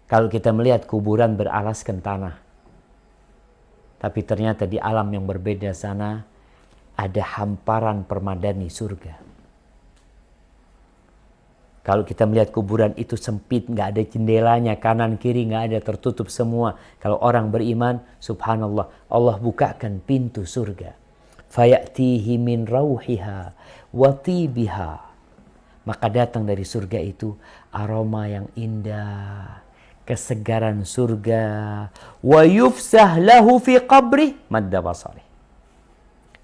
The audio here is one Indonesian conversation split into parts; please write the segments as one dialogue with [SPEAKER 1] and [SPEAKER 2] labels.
[SPEAKER 1] Kalau kita melihat kuburan beralaskan tanah, tapi ternyata di alam yang berbeda sana ada hamparan permadani surga. Kalau kita melihat kuburan itu sempit, nggak ada jendelanya, kanan kiri nggak ada, tertutup semua. Kalau orang beriman, subhanallah, Allah bukakan pintu surga. Fayatihi min rauhiha wa tibiha. Maka datang dari surga itu aroma yang indah, kesegaran surga. Wa yufsah lahu fi qabri madda basari.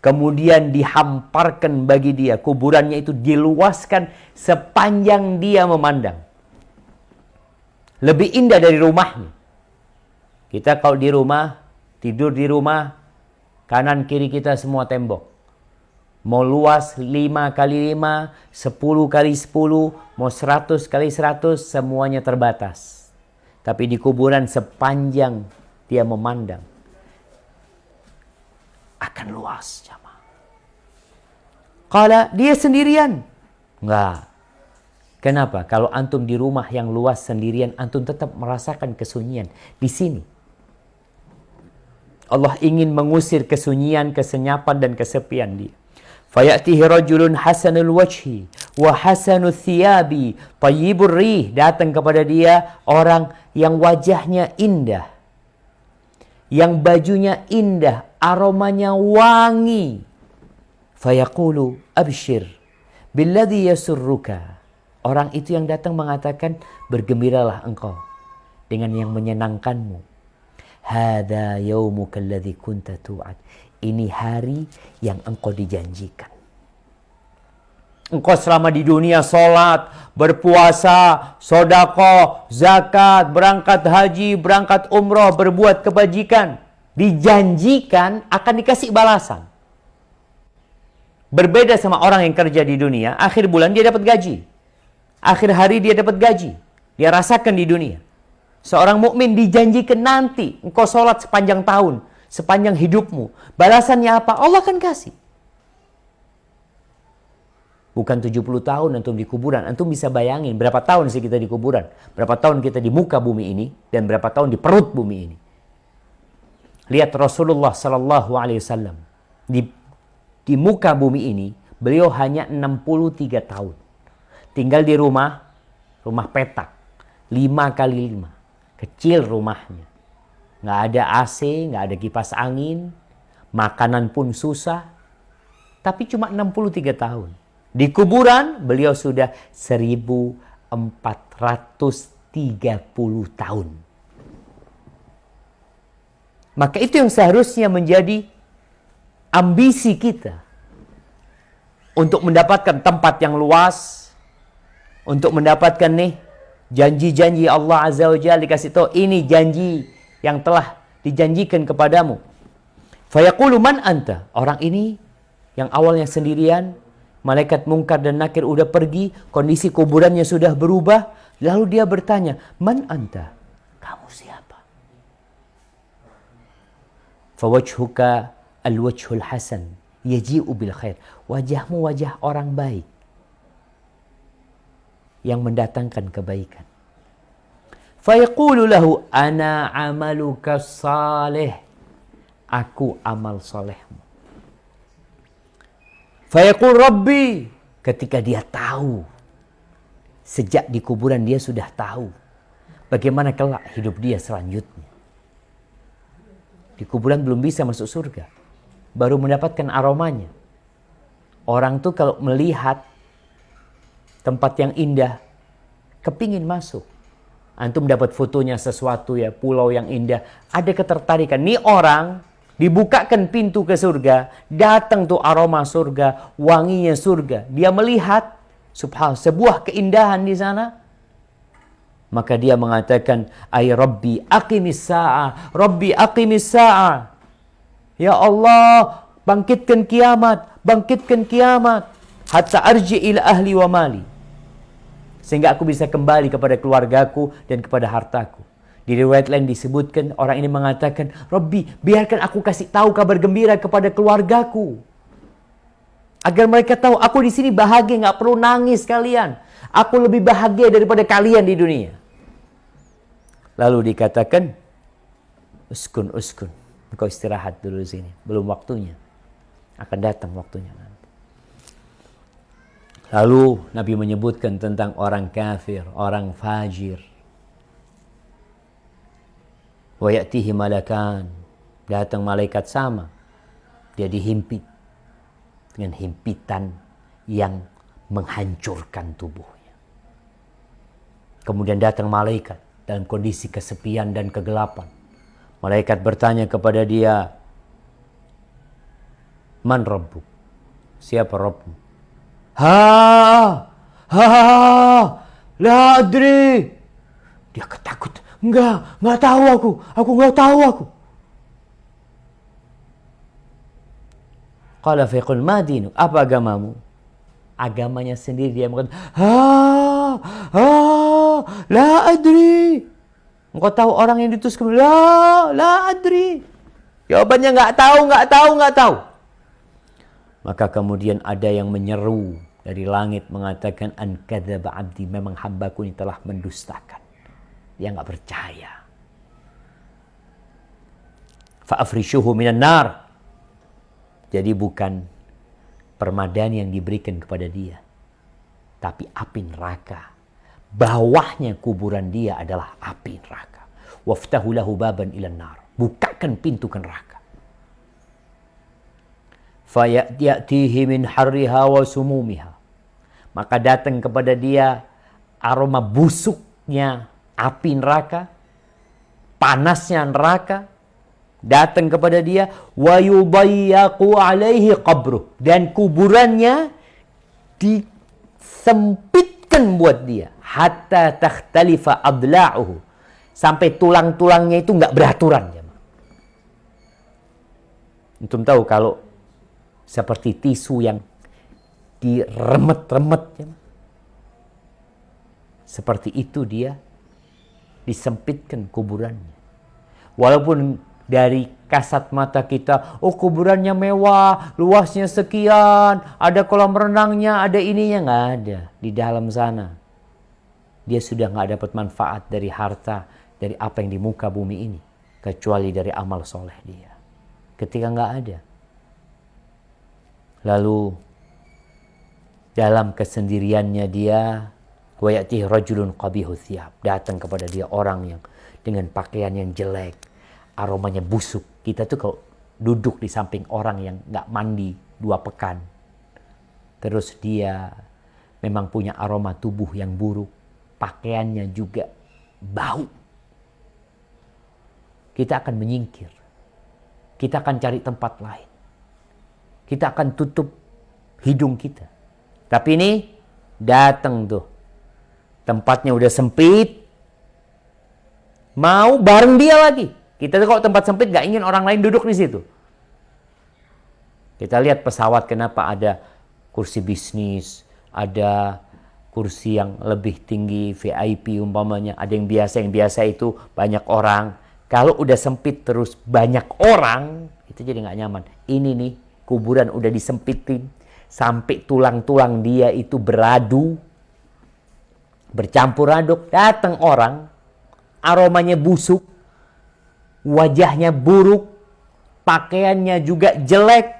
[SPEAKER 1] Kemudian dihamparkan bagi dia, kuburannya itu diluaskan sepanjang dia memandang. Lebih indah dari rumahnya. Kita kalau di rumah, tidur di rumah, kanan kiri kita semua tembok. Mau luas 5 kali 5, 10 kali 10, mau 100 kali 100, semuanya terbatas. Tapi di kuburan sepanjang dia memandang, akan luas, jamaah. Kalau dia sendirian, enggak. Kenapa? Kalau antum di rumah yang luas sendirian, antum tetap merasakan kesunyian. Di sini Allah ingin mengusir kesunyian, kesenyapan dan kesepian dia. Fayatihi rajulun hasanul wajhi wa hasanul thiyabi tayyibur rih. Datang kepada dia orang yang wajahnya indah, yang bajunya indah, aromanya wangi. Fayaqulu abshir billadhi yasurruka. Orang itu yang datang mengatakan, bergembiralah engkau dengan yang menyenangkanmu. Hada yaumuka alladhi kunta tu'ad. Ini hari yang engkau dijanjikan. Engkau selama di dunia sholat, berpuasa, sedekah, zakat, berangkat haji, berangkat umroh, berbuat kebajikan. Dijanjikan akan dikasih balasan. Berbeda sama orang yang kerja di dunia, akhir bulan dia dapat gaji. Akhir hari dia dapat gaji. Dia rasakan di dunia. Seorang mukmin dijanjikan nanti engkau sholat sepanjang tahun, sepanjang hidupmu. Balasannya apa? Allah akan kasih. Bukan 70 tahun antum di kuburan. Antum bisa bayangin berapa tahun sih kita di kuburan. Berapa tahun kita di muka bumi ini. Dan berapa tahun di perut bumi ini. Lihat Rasulullah SAW. Di muka bumi ini, beliau hanya 63 tahun. Tinggal di rumah petak. 5 kali 5. Kecil rumahnya. Nggak ada AC, nggak ada kipas angin. Makanan pun susah. Tapi cuma 63 tahun. Di kuburan, beliau sudah 1430 tahun. Maka itu yang seharusnya menjadi ambisi kita. Untuk mendapatkan tempat yang luas. Untuk mendapatkan janji-janji Allah Azza wa Jalla, dikasih tahu ini janji yang telah dijanjikan kepadamu. Fayaqulu man anta? Orang ini yang awalnya sendirian, malaikat Munkar dan Nakir udah pergi, kondisi kuburannya sudah berubah, lalu dia bertanya, man anta? Kamu siapa? Fawajhuka al-wajhul hasan yaji'u bil khair. Wajahmu wajah orang baik yang mendatangkan kebaikan. Fayaqulu lahu ana amaluka salih. Aku amal solehmu. Fayaqul rabbi. Ketika dia tahu, sejak di kuburan dia sudah tahu bagaimana kelak hidup dia selanjutnya. Di kuburan belum bisa masuk surga, baru mendapatkan aromanya. Orang tuh kalau melihat tempat yang indah, kepingin masuk. Antum dapat fotonya sesuatu ya, pulau yang indah, ada ketertarikan. Nih orang dibukakan pintu ke surga, datang tuh aroma surga, wanginya surga. Dia melihat subhanallah sebuah keindahan di sana. Maka dia mengatakan, ay Rabbi aqimis sa'ah, Rabbi aqimis sa'ah. Ya Allah, bangkitkan kiamat, bangkitkan kiamat. Hatta arji ila ahli wa mali. Sehingga aku bisa kembali kepada keluargaku dan kepada hartaku. Di riwayat lain disebutkan, orang ini mengatakan, Rabbi, biarkan aku kasih tahu kabar gembira kepada keluargaku. Agar mereka tahu, aku di sini bahagia, nggak perlu nangis kalian. Aku lebih bahagia daripada kalian di dunia. Lalu dikatakan, uskun, engkau istirahat dulu di sini, belum waktunya. Akan datang waktunya nanti. Lalu Nabi menyebutkan tentang orang kafir, orang fajir. Wa ya'tihi malakan, datang malaikat sama. Dia dihimpit dengan himpitan yang menghancurkan tubuhnya. Kemudian datang malaikat dalam kondisi kesepian dan kegelapan. Malaikat bertanya kepada dia, Man Rabbuk? Siapa Rabbmu? La adri. Dia ketakut. Enggak tahu aku. Aku enggak tahu aku. Qala faqul ma dinuk? Apa agamamu? Agamanya sendiri dia mengatakan, la adri. Engkau tahu orang yang diutus ke la adri. Jawabannya enggak tahu. Maka kemudian ada yang menyeru dari langit mengatakan, an kadzaba abdi, memang hambaku ini telah mendustakan. Dia enggak percaya. Fa afrishuhu minan nar. Jadi bukan permadani yang diberikan kepada dia, tapi api neraka. Bawahnya kuburan dia adalah api neraka. Waftahu lahu baban ilan nar. Bukakan pintu ke neraka. Fayatihi min harriha wa sumumiha. Maka datang kepada dia aroma busuknya api neraka, panasnya neraka. Datang kepada dia, wa yudayyaqu alaihi qabruh, dan kuburannya disempitkan buat dia, hatta takhtalifa adla'uhu, sampai tulang-tulangnya itu enggak beraturan. Antum tahu kalau seperti tisu yang diremet-remet, seperti itu dia disempitkan kuburannya. Walaupun dari kasat mata kita, oh kuburannya mewah, luasnya sekian, ada kolam renangnya, ada ininya, nggak ada. Di dalam sana dia sudah nggak dapat manfaat dari harta, dari apa yang di muka bumi ini, kecuali dari amal soleh dia. Ketika nggak ada, lalu dalam kesendiriannya dia, wa ya'tihi rajulun qabihu thiyab, datang kepada dia orang yang dengan pakaian yang jelek, aromanya busuk. Kita tuh kalau duduk di samping orang yang nggak mandi 2 pekan, terus dia memang punya aroma tubuh yang buruk, pakaiannya juga bau, kita akan menyingkir, kita akan cari tempat lain, kita akan tutup hidung kita. Tapi ini datang tuh, tempatnya udah sempit, mau bareng dia lagi. Kita tuh kalau tempat sempit gak ingin orang lain duduk di situ. Kita lihat pesawat, kenapa ada kursi bisnis, ada kursi yang lebih tinggi, VIP umpamanya, ada yang biasa itu banyak orang. Kalau udah sempit terus banyak orang, itu jadi gak nyaman. Ini nih, kuburan udah disempitin, sampai tulang-tulang dia itu beradu, bercampur aduk, datang orang, aromanya busuk, wajahnya buruk, pakaiannya juga jelek.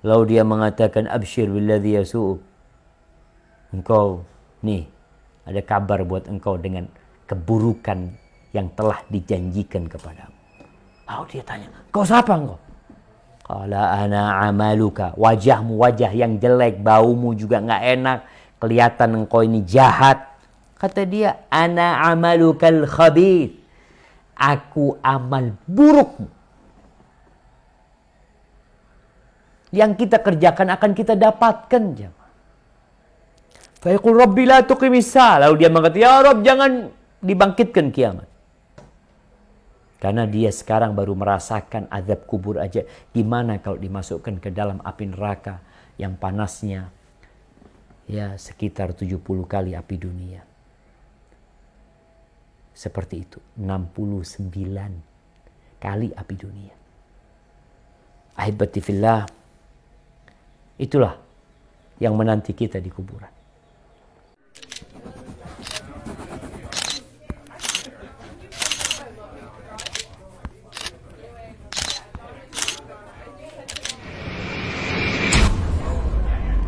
[SPEAKER 1] Lalu dia mengatakan, absyir billadzi yasu'u. Engkau, nih, ada kabar buat engkau dengan keburukan yang telah dijanjikan kepadamu. Lalu dia tanya, kau siapa engkau? Qala ana amaluka. Wajahmu wajah yang jelek, baumu juga nggak enak, kelihatan engkau ini jahat. Kata dia, ana amalukal khabith. Aku amal burukmu. Yang kita kerjakan akan kita dapatkan. Fa yaqul rabbi la tuqimis sa'a. Lalu dia mengatakan, ya Rabb, jangan dibangkitkan kiamat. Karena dia sekarang baru merasakan azab kubur aja. Gimana kalau dimasukkan ke dalam api neraka yang panasnya ya sekitar 70 kali api dunia. Seperti itu, 69 kali api dunia. Ahibati fillah, itulah yang menanti kita di kuburan.